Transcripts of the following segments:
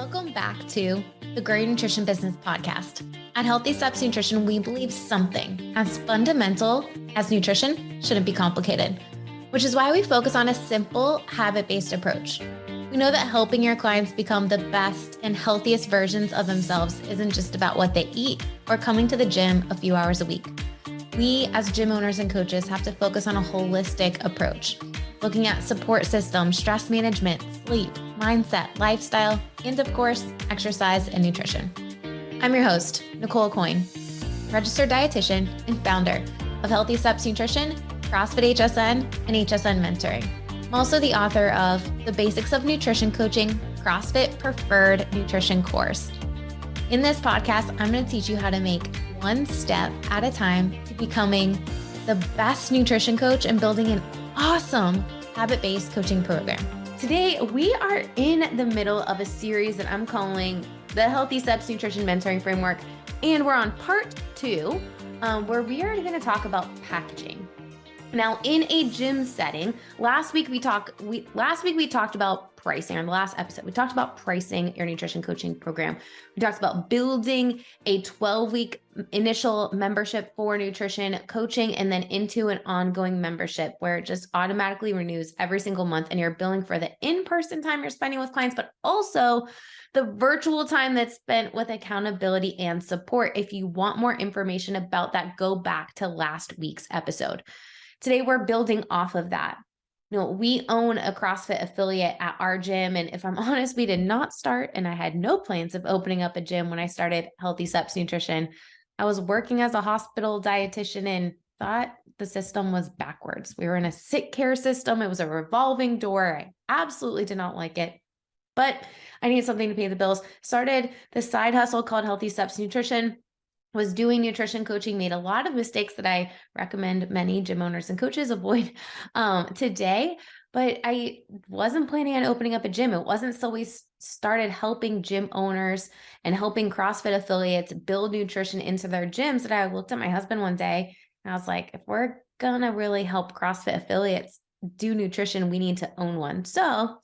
Welcome back to the Grow Your Nutrition Business podcast. At Healthy Steps Nutrition, we believe something as fundamental as nutrition shouldn't be complicated, which is why we focus on a simple, habit-based approach. We know that helping your clients become the best and healthiest versions of themselves isn't just about what they eat or coming to the gym a few hours a week. We, as gym owners and coaches, have to focus on a holistic approach, looking at support systems, stress management, sleep, mindset, lifestyle, and of course, exercise and nutrition. I'm your host, Nicole Coyne, registered dietitian and founder of Healthy Steps Nutrition, CrossFit HSN, and HSN Mentoring. I'm also the author of The Basics of Nutrition Coaching, CrossFit Preferred Nutrition course. In this podcast, I'm going to teach you how to make one step at a time to becoming the best nutrition coach and building an awesome habit-based coaching program. Today, we are in the middle of a series that I'm calling the Healthy Steps Nutrition Mentoring Framework, and we're on part 2, where we are going to talk about packaging. Now, in a gym setting, last week we talked about pricing. In the last episode, we talked about pricing your nutrition coaching program. We talked about building a 12-week initial membership for nutrition coaching and then into an ongoing membership where it just automatically renews every single month, and you're billing for the in-person time you're spending with clients, but also the virtual time that's spent with accountability and support. If you want more information about that, go back to last week's episode. Today, we're building off of that. We own a CrossFit affiliate at our gym. And if I'm honest, we did not start, and I had no plans of opening up a gym when I started Healthy Steps Nutrition. I was working as a hospital dietitian and thought the system was backwards. We were in a sick care system. It was a revolving door. I absolutely did not like it, but I needed something to pay the bills. Started the side hustle called Healthy Steps Nutrition. Was doing nutrition coaching, made a lot of mistakes that I recommend many gym owners and coaches avoid today, but I wasn't planning on opening up a gym. It wasn't until we started helping gym owners and helping CrossFit affiliates build nutrition into their gyms that I looked at my husband one day and I was like, if we're gonna really help CrossFit affiliates do nutrition, we need to own one. So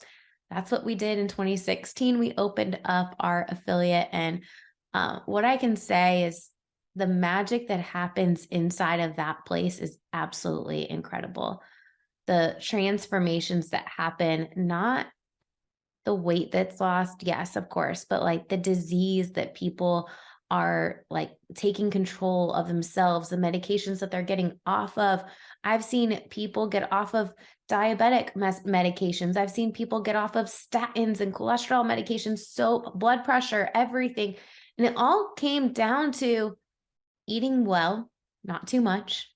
that's what we did in 2016. We opened up our affiliate, and what I can say is the magic that happens inside of that place is absolutely incredible. The transformations that happen, not the weight that's lost, yes, of course, but like the disease that people are like taking control of themselves, the medications that they're getting off of. I've seen people get off of diabetic medications. I've seen people get off of statins and cholesterol medications, so blood pressure, everything. And it all came down to eating well, not too much,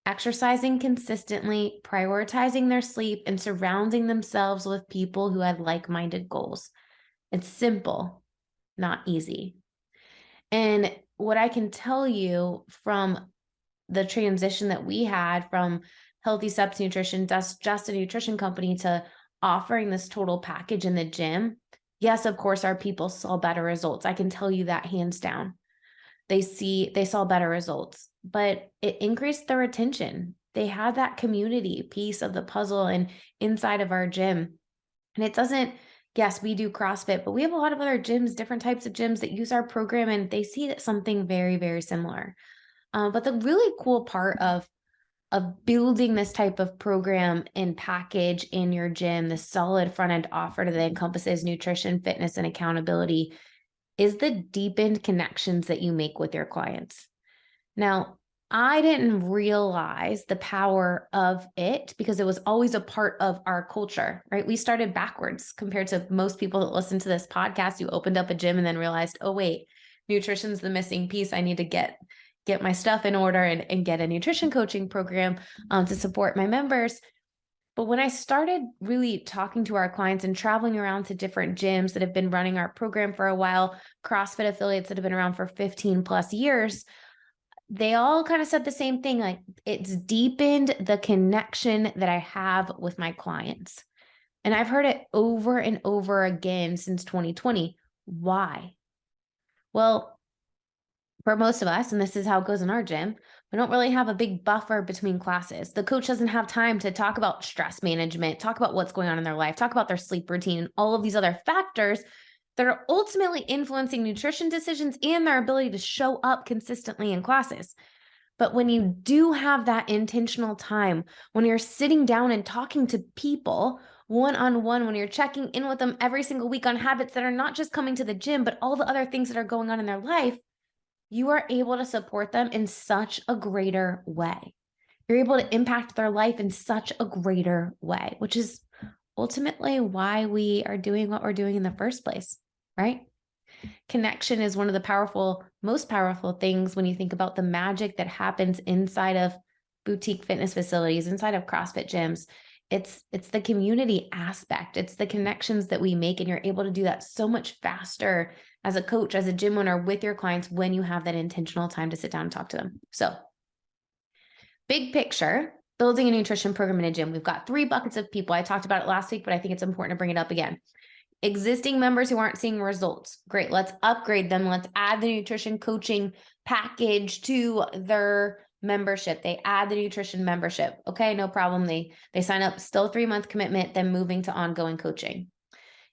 exercising consistently, prioritizing their sleep, and surrounding themselves with people who had like-minded goals. It's simple, not easy. And what I can tell you from the transition that we had from Healthy Steps Nutrition, just a nutrition company, to offering this total package in the gym, yes, of course, our people saw better results. I can tell you that hands down. They saw better results, but it increased their retention. They had that community piece of the puzzle and inside of our gym. And it doesn't, yes, we do CrossFit, but we have a lot of other gyms, different types of gyms that use our program, and they see that something very, very similar. But the really cool part of building this type of program and package in your gym, the solid front end offer that encompasses nutrition, fitness, and accountability, is the deepened connections that you make with your clients. Now, I didn't realize the power of it because it was always a part of our culture, right? We started backwards compared to most people that listen to this podcast. You opened up a gym and then realized, oh wait, nutrition's the missing piece. I need to get my stuff in order and get a nutrition coaching program to support my members. But when I started really talking to our clients and traveling around to different gyms that have been running our program for a while, CrossFit affiliates that have been around for 15 plus years, they all kind of said the same thing. Like, it's deepened the connection that I have with my clients. And I've heard it over and over again since 2020. Why? Well, for most of us, and this is how it goes in our gym, we don't really have a big buffer between classes. The coach doesn't have time to talk about stress management, talk about what's going on in their life, talk about their sleep routine, and all of these other factors that are ultimately influencing nutrition decisions and their ability to show up consistently in classes. But when you do have that intentional time, when you're sitting down and talking to people one-on-one, when you're checking in with them every single week on habits that are not just coming to the gym, but all the other things that are going on in their life, you are able to support them in such a greater way. You're able to impact their life in such a greater way, which is ultimately why we are doing what we're doing in the first place, right? Connection is one of the most powerful things when you think about the magic that happens inside of boutique fitness facilities, inside of CrossFit gyms. It's the community aspect. It's the connections that we make, and you're able to do that so much faster as a coach, as a gym owner with your clients when you have that intentional time to sit down and talk to them. So, big picture, building a nutrition program in a gym. We've got 3 buckets of people. I talked about it last week, but I think it's important to bring it up again. Existing members who aren't seeing results. Great. Let's upgrade them. Let's add the nutrition coaching package to their membership. They add the nutrition membership. Okay, no problem. They sign up, still 3-month commitment, then moving to ongoing coaching.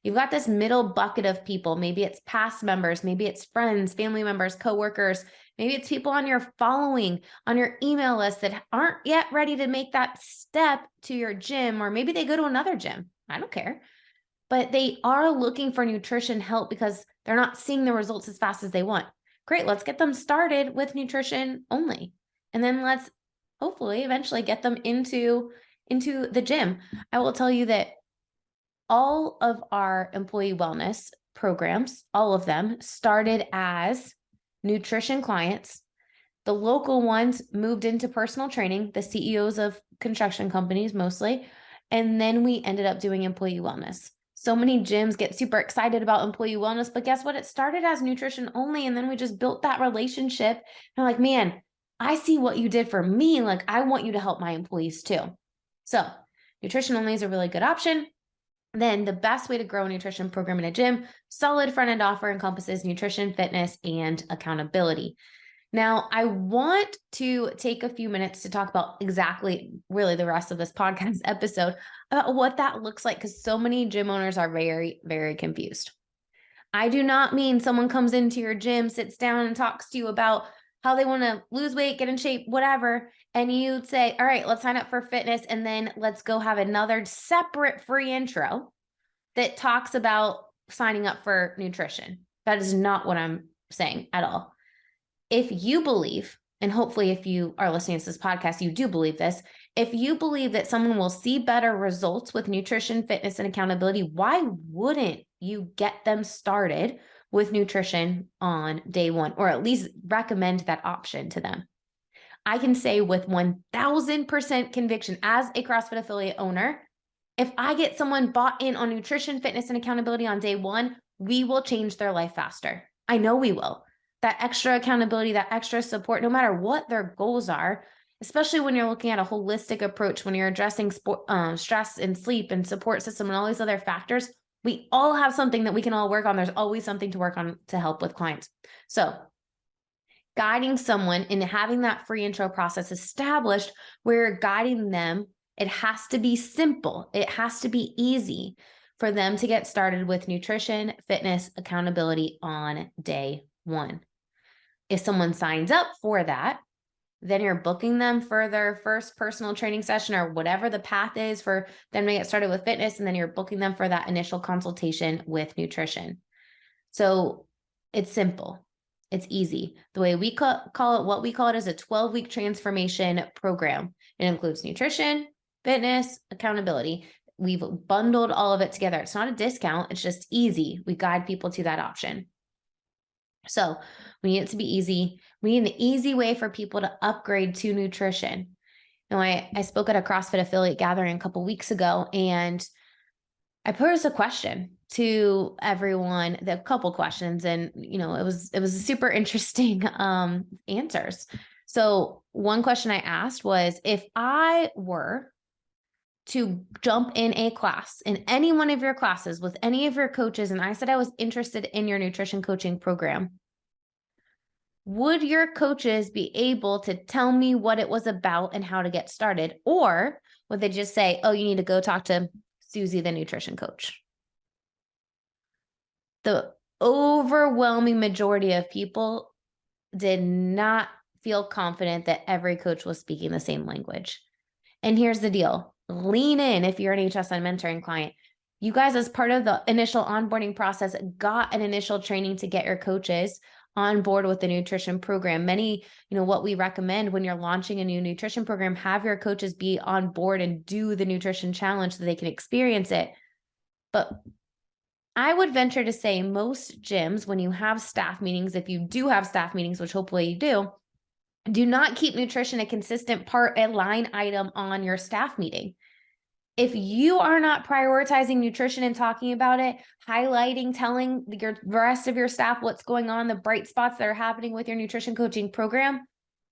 You've got this middle bucket of people. Maybe it's past members, maybe it's friends, family members, coworkers, maybe it's people on your following, on your email list that aren't yet ready to make that step to your gym, or maybe they go to another gym. I don't care. But they are looking for nutrition help because they're not seeing the results as fast as they want. Great, let's get them started with nutrition only. And then let's hopefully eventually get them into the gym. I will tell you that all of our employee wellness programs, all of them started as nutrition clients. The local ones moved into personal training, the CEOs of construction companies mostly, and then we ended up doing employee wellness. So many gyms get super excited about employee wellness, but guess what? It started as nutrition only, and then we just built that relationship. And I'm like, man, I see what you did for me. Like, I want you to help my employees too. So nutrition only is a really good option. Then the best way to grow a nutrition program in a gym, solid front-end offer encompasses nutrition, fitness, and accountability. Now, I want to take a few minutes to talk about exactly really the rest of this podcast episode about what that looks like, because so many gym owners are very, very confused. I do not mean someone comes into your gym, sits down and talks to you about how they want to lose weight, get in shape, whatever. And you'd say, all right, let's sign up for fitness. And then let's go have another separate free intro that talks about signing up for nutrition. That is not what I'm saying at all. If you believe, and hopefully if you are listening to this podcast, you do believe this, if you believe that someone will see better results with nutrition, fitness, and accountability, why wouldn't you get them started with nutrition on day 1, or at least recommend that option to them? I can say with 1000% conviction as a CrossFit affiliate owner, if I get someone bought in on nutrition, fitness, and accountability on day 1, we will change their life faster. I know we will. That extra accountability, that extra support, no matter what their goals are, especially when you're looking at a holistic approach, when you're addressing stress and sleep and support system and all these other factors, we all have something that we can all work on. There's always something to work on to help with clients. So guiding someone in having that free intro process established, where you're guiding them, it has to be simple. It has to be easy for them to get started with nutrition, fitness, accountability on day 1. If someone signs up for that, then you're booking them for their first personal training session or whatever the path is for them to get started with fitness. And then you're booking them for that initial consultation with nutrition. So it's simple. It's easy. The way we call it, what we call it is a 12-week transformation program. It includes nutrition, fitness, accountability. We've bundled all of it together. It's not a discount. It's just easy. We guide people to that option. So we need it to be easy. We need an easy way for people to upgrade to nutrition. Now, I spoke at a CrossFit affiliate gathering a couple weeks ago, and I posed a question to everyone, a couple questions, and it was a super interesting answers. So one question I asked was, if I were to jump in a class, in any one of your classes with any of your coaches, and I said I was interested in your nutrition coaching program, would your coaches be able to tell me what it was about and how to get started? Or would they just say, oh, you need to go talk to Susie, the nutrition coach? The overwhelming majority of people did not feel confident that every coach was speaking the same language. And here's the deal. Lean in if you're an HSN mentoring client. You guys, as part of the initial onboarding process, got an initial training to get your coaches on board with the nutrition program. Many, what we recommend when you're launching a new nutrition program, have your coaches be on board and do the nutrition challenge so they can experience it. But I would venture to say most gyms, when you have staff meetings, if you do have staff meetings, which hopefully you do not keep nutrition a consistent part, a line item on your staff meeting. If you are not prioritizing nutrition and talking about it, highlighting, telling the rest of your staff what's going on, the bright spots that are happening with your nutrition coaching program,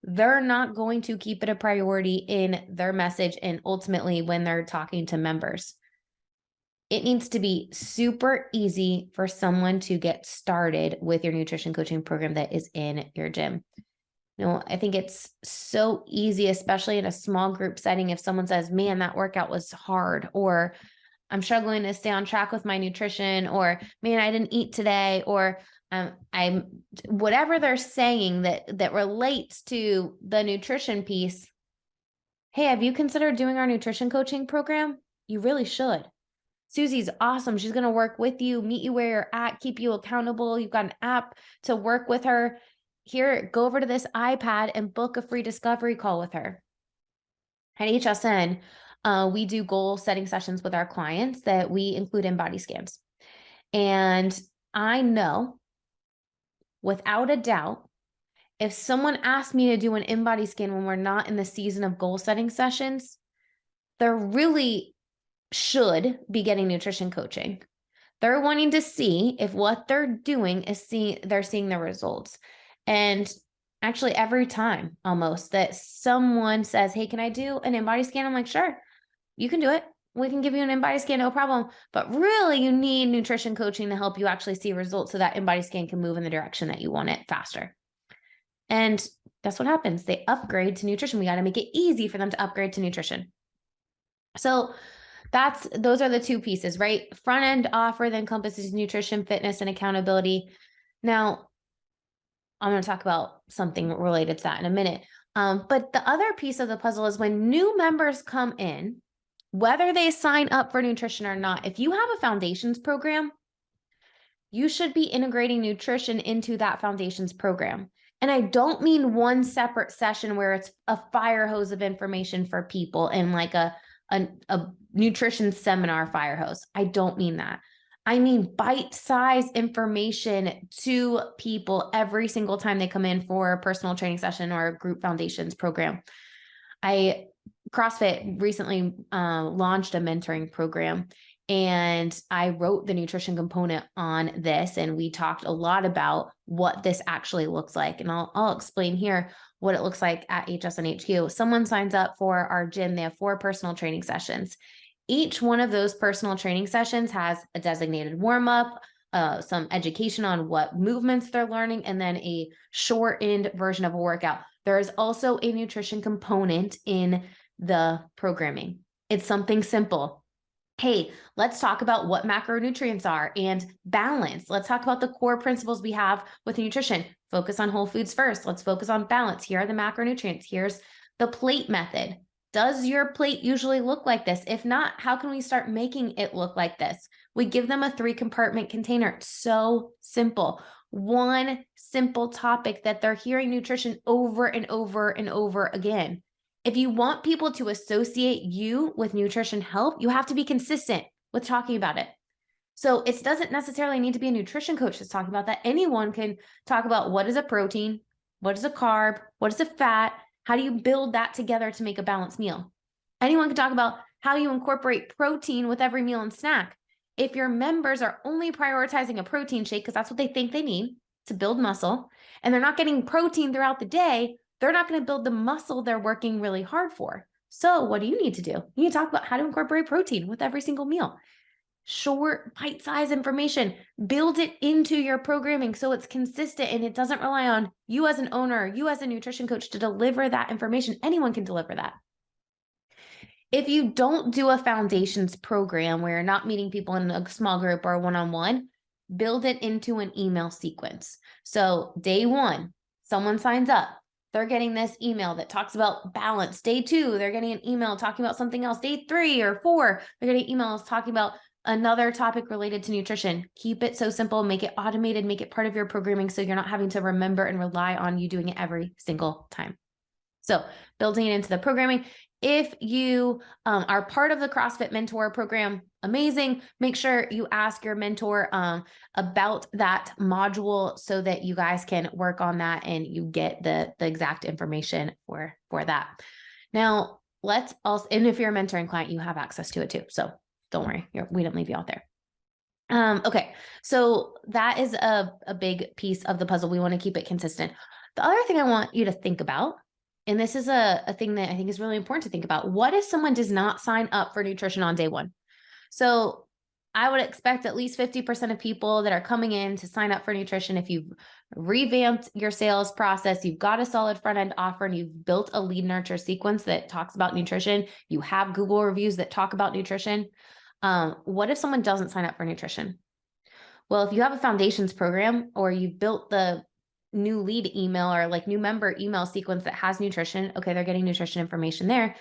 they're not going to keep it a priority in their message and ultimately when they're talking to members. It needs to be super easy for someone to get started with your nutrition coaching program that is in your gym. I think it's so easy, especially in a small group setting. If someone says, man, that workout was hard, or I'm struggling to stay on track with my nutrition, or man, I didn't eat today, or I'm whatever they're saying that relates to the nutrition piece. Hey, have you considered doing our nutrition coaching program? You really should. Susie's awesome. She's going to work with you, meet you where you're at, keep you accountable. You've got an app to work with her. Here, go over to this iPad and book a free discovery call with her. At HSN, we do goal setting sessions with our clients that we include in body scans. And I know without a doubt, if someone asked me to do an in-body scan when we're not in the season of goal setting sessions, they're really should be getting nutrition coaching. They're wanting to see if what they're doing is they're seeing the results. And actually every time almost that someone says, hey, can I do an in-body scan? I'm like, sure, you can do it. We can give you an in-body scan, no problem. But really you need nutrition coaching to help you actually see results so that in-body scan can move in the direction that you want it faster. And that's what happens. They upgrade to nutrition. We got to make it easy for them to upgrade to nutrition. So those are the two pieces, right? Front end offer that encompasses nutrition, fitness, and accountability. Now, I'm going to talk about something related to that in a minute. But the other piece of the puzzle is when new members come in, whether they sign up for nutrition or not, if you have a foundations program, you should be integrating nutrition into that foundations program. And I don't mean one separate session where it's a fire hose of information for people and like a nutrition seminar fire hose. I don't mean that. I mean bite-sized information to people every single time they come in for a personal training session or a group foundations program. CrossFit recently launched a mentoring program, and I wrote the nutrition component on this, and we talked a lot about what this actually looks like. And I'll explain here what it looks like at HSN HQ. Someone signs up for our gym. They have 4 personal training sessions. Each one of those personal training sessions has a designated warm-up, some education on what movements they're learning, and then a shortened version of a workout. There is also a nutrition component in the programming. It's something simple. Hey, let's talk about what macronutrients are and balance. Let's talk about the core principles we have with nutrition. Focus on whole foods first. Let's focus on balance. Here are the macronutrients. Here's the plate method. Does your plate usually look like this? If not, how can we start making it look like this? We give them a 3-compartment container. It's so simple. One simple topic that they're hearing nutrition over and over and over again. If you want people to associate you with nutrition help, you have to be consistent with talking about it. So it doesn't necessarily need to be a nutrition coach that's talking about that. Anyone can talk about what is a protein, what is a carb, what is a fat, how do you build that together to make a balanced meal? Anyone can talk about how you incorporate protein with every meal and snack. If your members are only prioritizing a protein shake because that's what they think they need to build muscle, and they're not getting protein throughout the day, they're not going to build the muscle they're working really hard for. So what do you need to do? You need to talk about how to incorporate protein with every single meal. Short, bite-sized information. Build it into your programming so it's consistent and it doesn't rely on you as an owner, you as a nutrition coach to deliver that information. Anyone can deliver that. If you don't do a foundations program where you're not meeting people in a small group or one-on-one, build it into an email sequence. So day 1, someone signs up. They're getting this email that talks about balance. Day 2, they're getting an email talking about something else. Day 3 or 4, they're getting emails talking about another topic related to nutrition. Keep it so simple, make it automated, make it part of your programming so you're not having to remember and rely on you doing it every single time. So building it into the programming. If you are part of the CrossFit Mentor program, amazing. Make sure you ask your mentor about that module so that you guys can work on that and you get the exact information for that. Now, let's also, and if you're a mentoring client, you have access to it too. So don't worry, we didn't leave you out there. Okay, so that is a big piece of the puzzle. We want to keep it consistent. The other thing I want you to think about, and this is a thing that I think is really important to think about. What if someone does not sign up for nutrition on day 1? So I would expect at least 50% of people that are coming in to sign up for nutrition. If you've revamped your sales process, you've got a solid front end offer, and you've built a lead nurture sequence that talks about nutrition, you have Google reviews that talk about nutrition. What if someone doesn't sign up for nutrition? Well, if you have a foundations program or you've built the new lead email or like new member email sequence that has nutrition, okay, they're getting nutrition information there,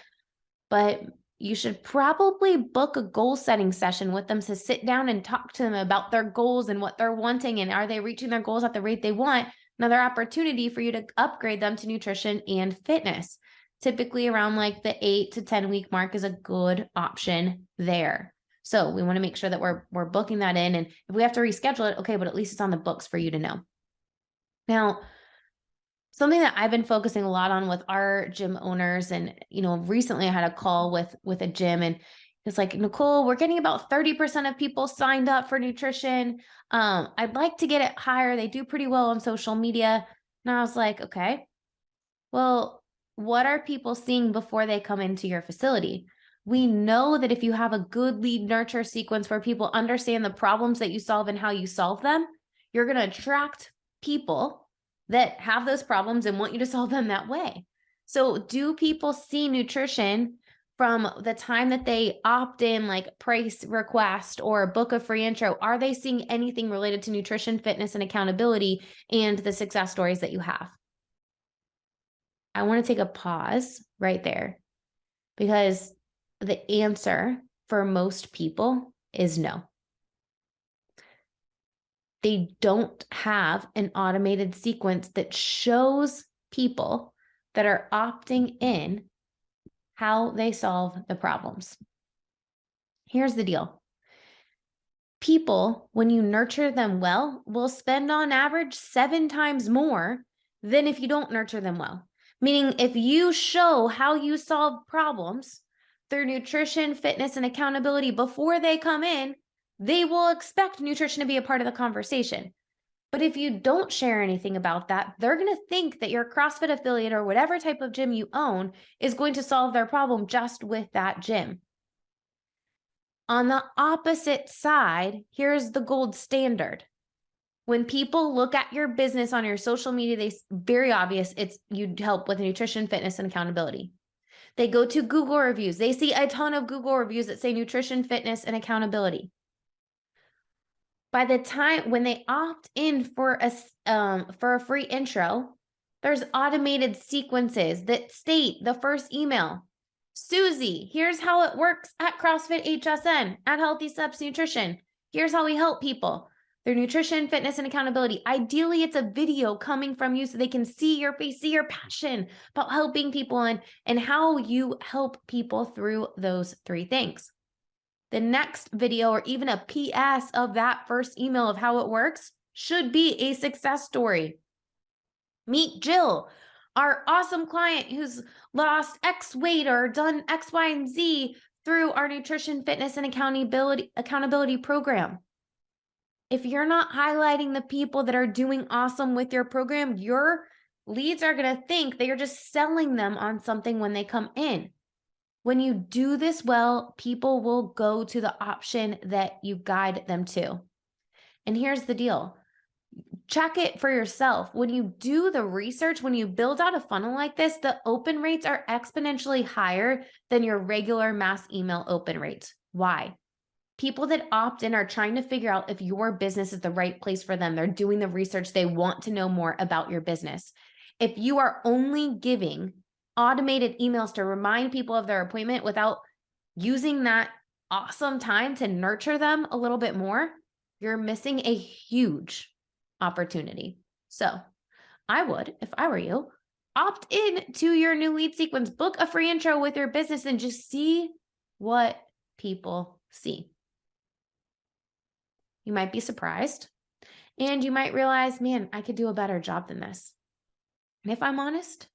but you should probably book a goal setting session with them to sit down and talk to them about their goals and what they're wanting and are they reaching their goals at the rate they want. Another opportunity for you to upgrade them to nutrition and fitness. Typically around like the 8 to 10 week mark is a good option there. So we want to make sure that we're booking that in, and if we have to reschedule it, okay, but at least it's on the books for you to know. Now, something that I've been focusing a lot on with our gym owners, and recently I had a call with a gym, and it's like, Nicole, we're getting about 30% of people signed up for nutrition. I'd like to get it higher. They do pretty well on social media. And I was like, okay, well, what are people seeing before they come into your facility? We know that if you have a good lead nurture sequence where people understand the problems that you solve and how you solve them, you're going to attract people that have those problems and want you to solve them that way. So do people see nutrition from the time that they opt in, like price request or book a free intro? Are they seeing anything related to nutrition, fitness, and accountability and the success stories that you have? I want to take a pause right there, because the answer for most people is no. They don't have an automated sequence that shows people that are opting in how they solve the problems. Here's the deal. People, when you nurture them well, will spend on average 7 times more than if you don't nurture them well. Meaning, if you show how you solve problems through nutrition, fitness, and accountability before they come in, they will expect nutrition to be a part of the conversation. But if you don't share anything about that, they're going to think that your CrossFit affiliate or whatever type of gym you own is going to solve their problem just with that gym. On the opposite side, here's the gold standard. When people look at your business on your social media, very obvious it's you help with nutrition, fitness, and accountability. They go to Google reviews. They see a ton of Google reviews that say nutrition, fitness, and accountability. By the time when they opt in for a free intro, there's automated sequences that state the first email. Susie, here's how it works at CrossFit HSN, at Healthy Steps Nutrition. Here's how we help people. Their nutrition, fitness, and accountability. Ideally, it's a video coming from you so they can see your face, see your passion about helping people and how you help people through those 3 things. The next video, or even a PS of that first email of how it works, should be a success story. Meet Jill, our awesome client who's lost X weight or done X, Y, and Z through our nutrition, fitness, and accountability program. If you're not highlighting the people that are doing awesome with your program, your leads are going to think that you're just selling them on something when they come in. When you do this well, people will go to the option that you guide them to. And here's the deal. Check it for yourself. When you do the research, when you build out a funnel like this, the open rates are exponentially higher than your regular mass email open rates. Why? People that opt in are trying to figure out if your business is the right place for them. They're doing the research. They want to know more about your business. If you are only giving automated emails to remind people of their appointment without using that awesome time to nurture them a little bit more, you're missing a huge opportunity. So I would, if I were you, opt in to your new lead sequence, book a free intro with your business and just see what people see. You might be surprised and you might realize, man, I could do a better job than this. And if I'm honest,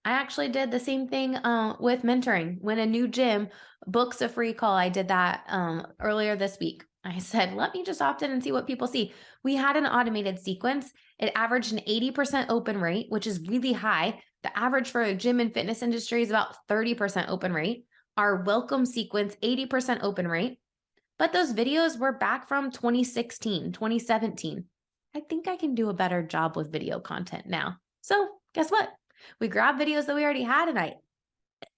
I actually did the same thing with mentoring. When a new gym books a free call, I did that earlier this week. I said, let me just opt in and see what people see. We had an automated sequence. It averaged an 80% open rate, which is really high. The average for a gym and fitness industry is about 30% open rate. Our welcome sequence, 80% open rate. But those videos were back from 2016, 2017. I think I can do a better job with video content now. So guess what? We grabbed videos that we already had and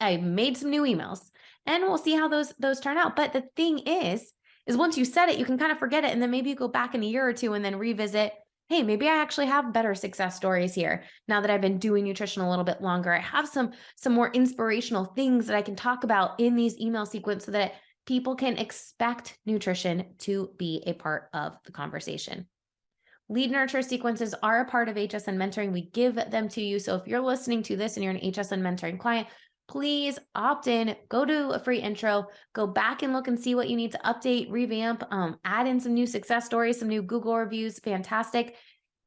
I made some new emails and we'll see how those turn out. But the thing is once you set it, you can kind of forget it. And then maybe you go back in a year or two and then revisit, hey, maybe I actually have better success stories here. Now that I've been doing nutrition a little bit longer, I have some more inspirational things that I can talk about in these email sequence so that people can expect nutrition to be a part of the conversation. Lead nurture sequences are a part of HSN mentoring. We give them to you. So if you're listening to this and you're an HSN mentoring client, please opt in, go to a free intro, go back and look and see what you need to update, revamp, add in some new success stories, some new Google reviews. Fantastic.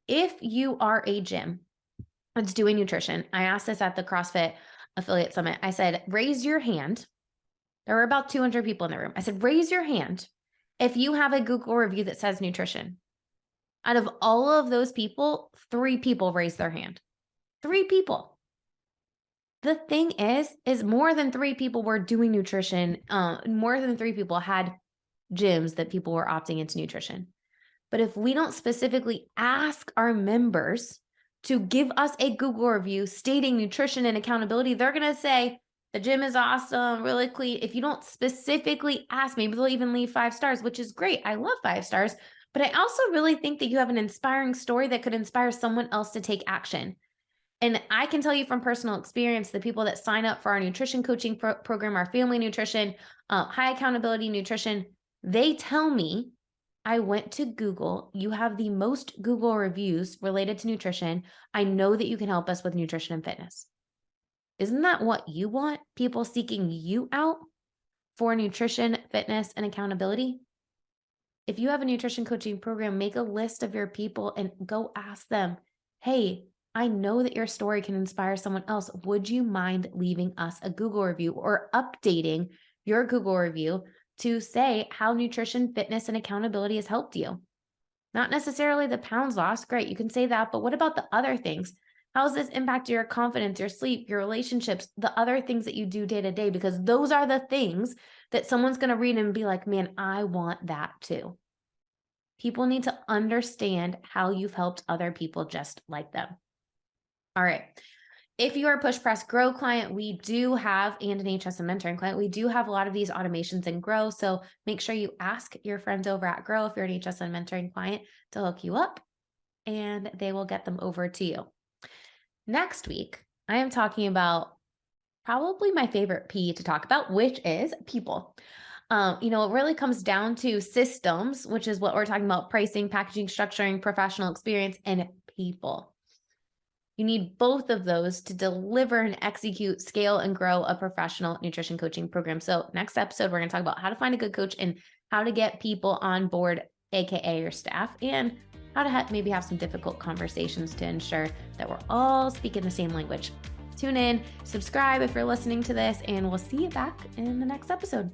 If you are a gym that's doing nutrition, I asked this at the CrossFit Affiliate Summit. I said, raise your hand. There were about 200 people in the room. I said, raise your hand if you have a Google review that says nutrition. Out of all of those people, 3 people raised their hand. 3 people. The thing is more than 3 people were doing nutrition. More than 3 people had gyms that people were opting into nutrition. But if we don't specifically ask our members to give us a Google review stating nutrition and accountability, they're going to say, the gym is awesome, really clean. If you don't specifically ask, maybe they'll even leave 5 stars, which is great. I love 5 stars. But I also really think that you have an inspiring story that could inspire someone else to take action. And I can tell you from personal experience, the people that sign up for our nutrition coaching program, our family nutrition, high accountability nutrition, they tell me, I went to Google. You have the most Google reviews related to nutrition. I know that you can help us with nutrition and fitness. Isn't that what you want? People seeking you out for nutrition, fitness, and accountability? If you have a nutrition coaching program, make a list of your people and go ask them, hey, I know that your story can inspire someone else. Would you mind leaving us a Google review or updating your Google review to say how nutrition, fitness, and accountability has helped you? Not necessarily the pounds lost. Great, you can say that. But what about the other things? How does this impact your confidence, your sleep, your relationships, the other things that you do day to day? Because those are the things that someone's going to read and be like, man, I want that too. People need to understand how you've helped other people just like them. All right. If you are a Push Press Grow client, we do have, and an HSN mentoring client, we do have a lot of these automations in Grow. So make sure you ask your friends over at Grow if you're an HSN mentoring client to hook you up, and they will get them over to you. Next week, I am talking about probably my favorite P to talk about, which is people. It really comes down to systems, which is what we're talking about: pricing, packaging, structuring, professional experience, and people. You need both of those to deliver and execute, scale, and grow a professional nutrition coaching program. So next episode, we're going to talk about how to find a good coach and how to get people on board, AKA your staff, and how to maybe have some difficult conversations to ensure that we're all speaking the same language. Tune in, subscribe if you're listening to this, and we'll see you back in the next episode.